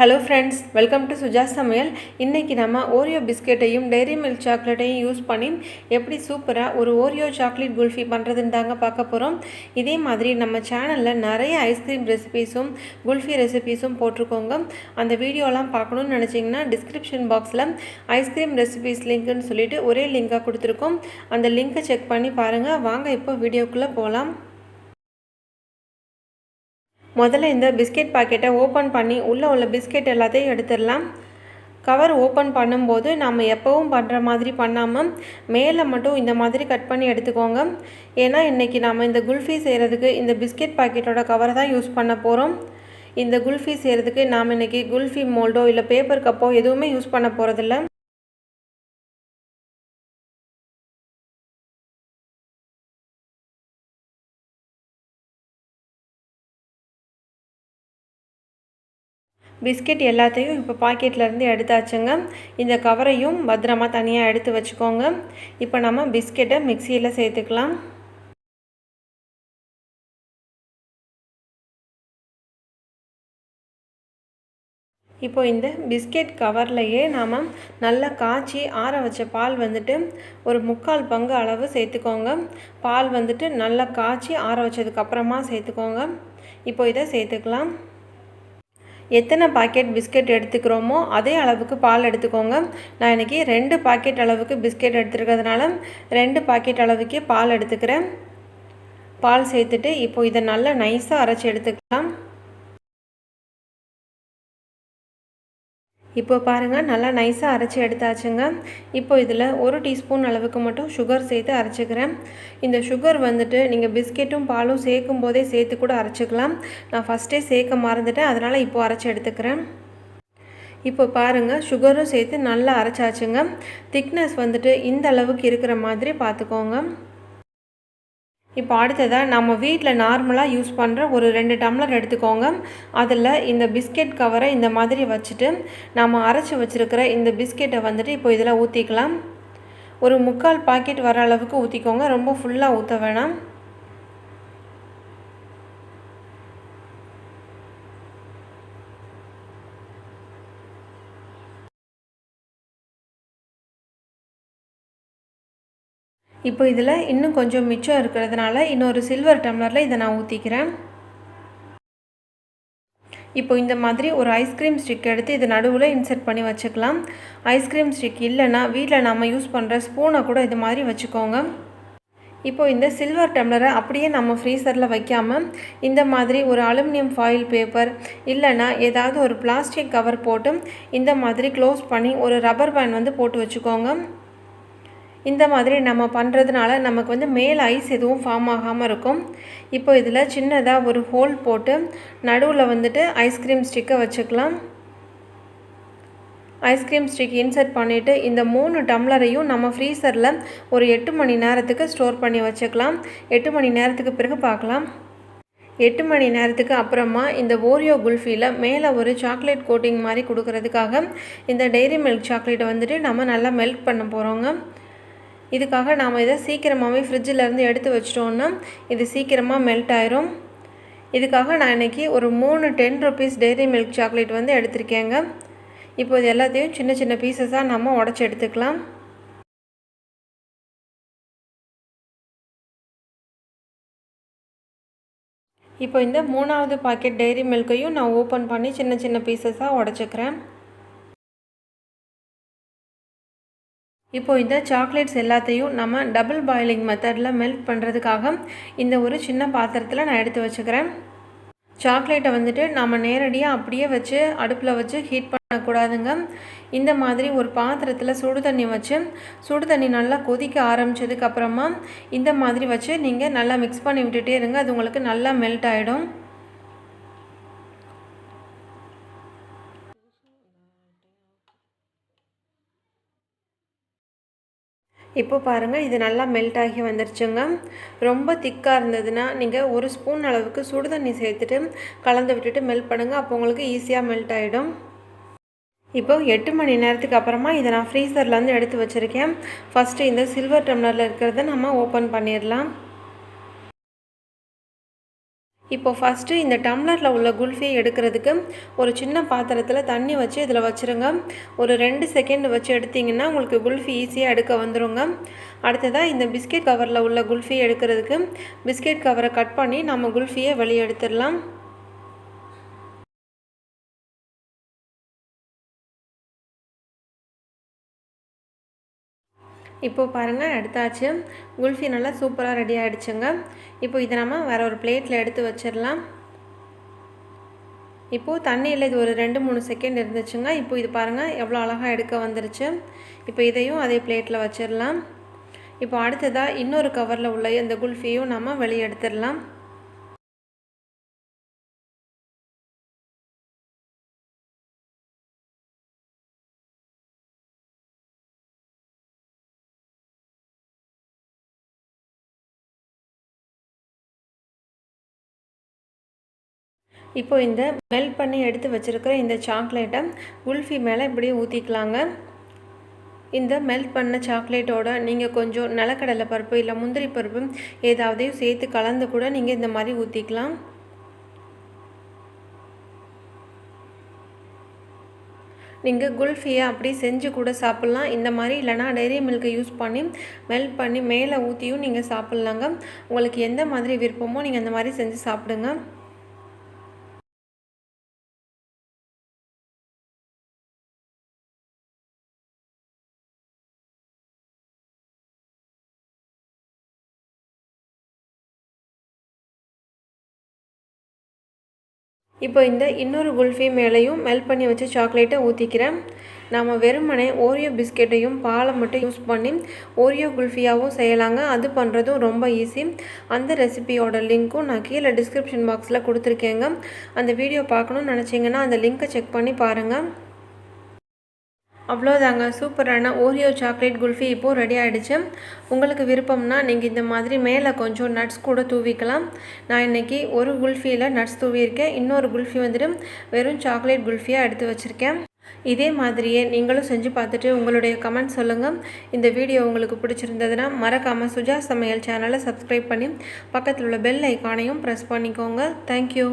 Hello friends, welcome to Suja Samayal. இன்னைக்கு நம்ம Oreo பிஸ்கட்டையும் Dairy Milk சாக்லேட்டையும் use பண்ணி எப்படி சூப்பரா ஒரு Oreo Chocolate Kulfi பண்றதுன்னு தாங்க பார்க்க போறோம். இதே மாதிரி நம்ம சேனல்ல நிறைய ஐஸ்கிரீம் ரெசிபீஸும் குல்ஃபி ரெசிபீஸும் போட்டுருக்கோங்க. அந்த வீடியோலாம் பார்க்கணும்னு நினைச்சீங்கன்னா டிஸ்கிரிப்ஷன் பாக்ஸ்ல ஐஸ்கிரீம் ரெசிபீஸ் லிங்க்னு சொல்லிட்டு ஒரே லிங்கா கொடுத்திருக்கோம். அந்த லிங்கை செக் பண்ணி பாருங்க. வாங்க இப்போ வீடியோக்குள்ள போலாம். முதல்ல இந்த பிஸ்கெட் பாக்கெட்டை ஓப்பன் பண்ணி உள்ளே உள்ள பிஸ்கெட் எல்லாத்தையும் எடுத்துடலாம். கவர் ஓப்பன் பண்ணும்போது நம்ம எப்பவும் பண்ணுற மாதிரி பண்ணாமல் மேலே மட்டும் இந்த மாதிரி கட் பண்ணி எடுத்துக்கோங்க. ஏன்னா இன்றைக்கி நம்ம இந்த குல்ஃபி செய்கிறதுக்கு இந்த பிஸ்கெட் பாக்கெட்டோட கவரை தான் யூஸ் பண்ண போகிறோம். இந்த குல்ஃபி செய்கிறதுக்கு நாம் இன்றைக்கி குல்ஃபி மோல்டோ இல்லை பேப்பர் கப்போ எதுவுமே யூஸ் பண்ண போகிறதில்ல. பிஸ்கெட் எல்லாத்தையும் இப்போ பாக்கெட்லேருந்து எடுத்தாச்சுங்க. இந்த கவரையும் பத்திரமா தனியாக எடுத்து வச்சுக்கோங்க. இப்போ நம்ம பிஸ்கெட்டை மிக்சியில் சேர்த்துக்கலாம். இப்போ இந்த பிஸ்கெட் கவர்லையே நாம் நல்லா காய்ச்சி ஆற வச்ச பால் வந்துட்டு ஒரு 3/4 பங்கு அளவு சேர்த்துக்கோங்க. பால் வந்துட்டு நல்லா காய்ச்சி ஆற வச்சதுக்கப்புறமா சேர்த்துக்கோங்க. இப்போ இதை சேர்த்துக்கலாம். எத்தனை பாக்கெட் பிஸ்கெட் எடுத்துக்கிறோமோ அதே அளவுக்கு பால் எடுத்துக்கோங்க. நான் இன்றைக்கி 2 பாக்கெட் அளவுக்கு பிஸ்கெட் எடுத்துருக்கிறதுனால 2 பாக்கெட் அளவுக்கே பால் எடுத்துக்கிறேன். பால் சேர்த்துட்டு இப்போ இதை நல்லா நைஸாக அரைச்சி எடுத்துக்கலாம். இப்போ பாருங்கள், நல்லா நைஸாக அரைச்சி எடுத்தாச்சுங்க. இப்போ இதில் 1 டீஸ்பூன் அளவுக்கு மட்டும் சுகர் சேர்த்து அரைச்சிக்கிறேன். இந்த சுகர் வந்துட்டு நீங்கள் பிஸ்கெட்டும் பாலும் சேர்க்கும் போதே சேர்த்து கூட அரைச்சிக்கலாம். நான் ஃபஸ்ட்டே சேர்க்க மறந்துட்டேன், அதனால் இப்போது அரைச்சி எடுத்துக்கிறேன். இப்போ பாருங்கள், சுகரும் சேர்த்து நல்லா அரைச்சாச்சுங்க. திக்னஸ் வந்துட்டு இந்த அளவுக்கு இருக்கிற மாதிரி பார்த்துக்கோங்க. இப்போ அடுத்ததாக நம்ம வீட்டில் நார்மலாக யூஸ் பண்ணுற ஒரு 2 டம்ளர் எடுத்துக்கோங்க. அதில் இந்த பிஸ்கெட் கவரை இந்த மாதிரி வச்சுட்டு நம்ம அரைச்சி வச்சுருக்கிற இந்த பிஸ்கெட்டை வந்துட்டு இப்போ இதில் ஊற்றிக்கலாம். ஒரு 3/4 பாக்கெட் வர அளவுக்கு ஊற்றிக்கோங்க, ரொம்ப ஃபுல்லாக ஊற்ற வேணாம். இப்போ இதில் இன்னும் கொஞ்சம் மிச்சம் இருக்கிறதுனால இன்னொரு சில்வர் டம்ளரில் இதை நான் ஊற்றிக்கிறேன். இப்போ இந்த மாதிரி ஒரு ஐஸ்கிரீம் ஸ்டிக் எடுத்து இது நடுவில் இன்சர்ட் பண்ணி வச்சுக்கலாம். ஐஸ்கிரீம் ஸ்டிக் இல்லைன்னா வீட்டில் நம்ம யூஸ் பண்ணுற ஸ்பூனை கூட இது மாதிரி வச்சுக்கோங்க. இப்போ இந்த சில்வர் டம்ளரை அப்படியே நம்ம ஃப்ரீசரில் வைக்காமல் இந்த மாதிரி ஒரு அலுமினியம் ஃபாயில் பேப்பர் இல்லைன்னா ஏதாவது ஒரு பிளாஸ்டிக் கவர் போட்டு இந்த மாதிரி க்ளோஸ் பண்ணி ஒரு ரப்பர் பேண்ட் வந்து போட்டு வச்சுக்கோங்க. இந்த மாதிரி நம்ம பண்ணுறதுனால நமக்கு வந்து மேலே ஐஸ் எதுவும் ஃபார்ம் ஆகாமல் இருக்கும். இப்போ இதில் சின்னதாக ஒரு ஹோல் போட்டு நடுவில் வந்துட்டு ஐஸ்கிரீம் ஸ்டிக்கை வச்சுக்கலாம். ஐஸ்கிரீம் ஸ்டிக் இன்சர்ட் பண்ணிவிட்டு இந்த 3 டம்ளரையும் நம்ம ஃப்ரீசரில் ஒரு 8 மணி நேரத்துக்கு ஸ்டோர் பண்ணி வச்சுக்கலாம். 8 மணி நேரத்துக்கு பிறகு பார்க்கலாம். 8 மணி நேரத்துக்கு அப்புறமா இந்த ஓரியோ குல்ஃபியில் மேலே ஒரு சாக்லேட் கோட்டிங் மாதிரி கொடுக்கறதுக்காக இந்த டெய்ரி மில்க் சாக்லேட்டை வந்துட்டு நம்ம நல்லா மெல்ட் பண்ண போகிறோங்க. இதுக்காக நாம் இதை சீக்கிரமாகவே ஃப்ரிட்ஜிலேருந்து எடுத்து வச்சிட்டோன்னா இது சீக்கிரமாக மெல்ட் ஆயிரும். இதுக்காக நான் இன்றைக்கி ஒரு 3 10 ருபீஸ் டெய்ரி மில்க் சாக்லேட் வந்து எடுத்திருக்கேங்க. இப்போ இது எல்லாத்தையும் சின்ன சின்ன பீசஸாக நம்ம உடச்சி எடுத்துக்கலாம். இப்போ இந்த 3வது பாக்கெட் டெய்ரி மில்க்கையும் நான் ஓப்பன் பண்ணி சின்ன சின்ன பீசஸாக உடச்சிக்கிறேன். இப்போ இந்த சாக்லேட்ஸ் எல்லாத்தையும் நம்ம டபுள் பாயிலிங் மெத்தடில் மெல்ட் பண்ணுறதுக்காக இந்த ஒரு சின்ன பாத்திரத்தில் நான் எடுத்து வச்சுக்கிறேன். சாக்லேட்டை வந்துட்டு நம்ம நேரடியாக அப்படியே வச்சு அடுப்பில் வச்சு ஹீட் பண்ணக்கூடாதுங்க. இந்த மாதிரி ஒரு பாத்திரத்தில் சுடு தண்ணி வச்சு சுடு தண்ணி நல்லா கொதிக்க ஆரம்பித்ததுக்கப்புறமா இந்த மாதிரி வச்சு நீங்கள் நல்லா மிக்ஸ் பண்ணி விட்டுட்டே இருங்க. அது உங்களுக்கு நல்லா மெல்ட் ஆகிடும். இப்போ பாருங்கள், இது நல்லா மெல்ட் ஆகி வந்துருச்சுங்க. ரொம்ப திக்காக இருந்ததுன்னா நீங்கள் ஒரு ஸ்பூன் அளவுக்கு சுடு தண்ணி சேர்த்துட்டு கலந்து விட்டுட்டு மெல்ட் பண்ணுங்கள். அப்போ உங்களுக்கு ஈஸியாக மெல்ட் ஆகிடும். இப்போ 8 மணி நேரத்துக்கு அப்புறமா இதை நான் ஃப்ரீசர்லேருந்து எடுத்து வச்சுருக்கேன். ஃபஸ்ட்டு இந்த சில்வர் டம்ளரில் இருக்கிறத நம்ம ஓப்பன் பண்ணிடலாம். இப்போ ஃபஸ்ட்டு இந்த டம்ளரில் உள்ள குல்ஃபியை எடுக்கிறதுக்கு ஒரு சின்ன பாத்திரத்தில் தண்ணி வச்சு இதில் வச்சுருங்க. ஒரு 2 செகண்ட் வச்சு எடுத்திங்கன்னா உங்களுக்கு குல்ஃபி ஈஸியாக எடுக்க வந்துடுங்க. அடுத்ததாக இந்த பிஸ்கெட் கவரில் உள்ள குல்ஃபியை எடுக்கிறதுக்கு பிஸ்கெட் கவரை கட் பண்ணி நம்ம குல்ஃபியை வெளியே எடுத்துடலாம். இப்போ பாருங்கள் எடுத்தாச்சு. குல்ஃபி நல்லா சூப்பராக ரெடி ஆகிடுச்சுங்க. இப்போ இதை நம்ம வேறு ஒரு பிளேட்டில் எடுத்து வச்சிடலாம். இப்போது தண்ணியில் இது ஒரு 2-3 செகண்ட் இருந்துச்சுங்க. இப்போ இது பாருங்கள் எவ்வளோ அழகாக எடுக்க வந்துருச்சு. இப்போ இதையும் அதே பிளேட்டில் வச்சிடலாம். இப்போ அடுத்ததாக இன்னொரு கவரில் உள்ள இந்த குல்ஃபியும் நம்ம வெளியே எடுத்துடலாம். இப்போ இந்த மெல்ட் பண்ணி எடுத்து வச்சுருக்கிற இந்த சாக்லேட்டை குல்ஃபி மேலே இப்படியே ஊற்றிக்கலாங்க. இந்த மெல்ட் பண்ண சாக்லேட்டோட நீங்கள் கொஞ்சம் நிலக்கடலை பருப்பு இல்லை முந்திரி பருப்பு ஏதாவதையும் சேர்த்து கலந்து கூட நீங்கள் இந்த மாதிரி ஊற்றிக்கலாம். நீங்கள் குல்ஃபியை அப்படி செஞ்சு கூட சாப்பிட்லாம். இந்த மாதிரி இல்லைனா டெய்ரி மில்கை யூஸ் பண்ணி மெல்ட் பண்ணி மேலே ஊற்றியும் நீங்கள் சாப்பிட்லாங்க. உங்களுக்கு எந்த மாதிரி விருப்பமோ நீங்கள் அந்த மாதிரி செஞ்சு சாப்பிடுங்க. இப்போ இந்த இன்னொரு குல்ஃபி மேலேயும் மெல்ட் பண்ணி வச்சு சாக்லேட்டை ஊற்றிக்கிறேன். நம்ம வெறுமனே ஓரியோ பிஸ்கெட்டையும் பாலை மட்டும் யூஸ் பண்ணி ஓரியோ குல்ஃபியாகவும் செய்யலாங்க. அது பண்ணுறதும் ரொம்ப ஈஸி. அந்த ரெசிபியோட லிங்க்கும் நான் கீழே டிஸ்கிரிப்ஷன் பாக்ஸில் கொடுத்துருக்கேங்க. அந்த வீடியோ பார்க்கணுன்னு நினச்சிங்கன்னா அந்த லிங்க்கை செக் பண்ணி பாருங்கள். அவ்வளோதாங்க, சூப்பரான ஓரியோ சாக்லேட் குல்ஃபி இப்போது ரெடி ஆகிடுச்சு. உங்களுக்கு விருப்பம்னா நீங்கள் இந்த மாதிரி மேலே கொஞ்சம் நட்ஸ் கூட தூவிக்கலாம். நான் இன்றைக்கி ஒரு குல்ஃபியில் நட்ஸ் தூவியிருக்கேன். இன்னொரு குல்ஃபி வந்துட்டு வெறும் சாக்லேட் குல்ஃபியாக எடுத்து வச்சுருக்கேன். இதே மாதிரியே நீங்களும் செஞ்சு பார்த்துட்டு உங்களுடைய கமெண்ட் சொல்லுங்கள். இந்த வீடியோ உங்களுக்கு பிடிச்சிருந்ததுன்னா மறக்காமல் சுஜா சமையல் சேனலை சப்ஸ்கிரைப் பண்ணி பக்கத்தில் உள்ள பெல் ஐக்கானையும் ப்ரெஸ் பண்ணிக்கோங்க. தேங்க்யூ.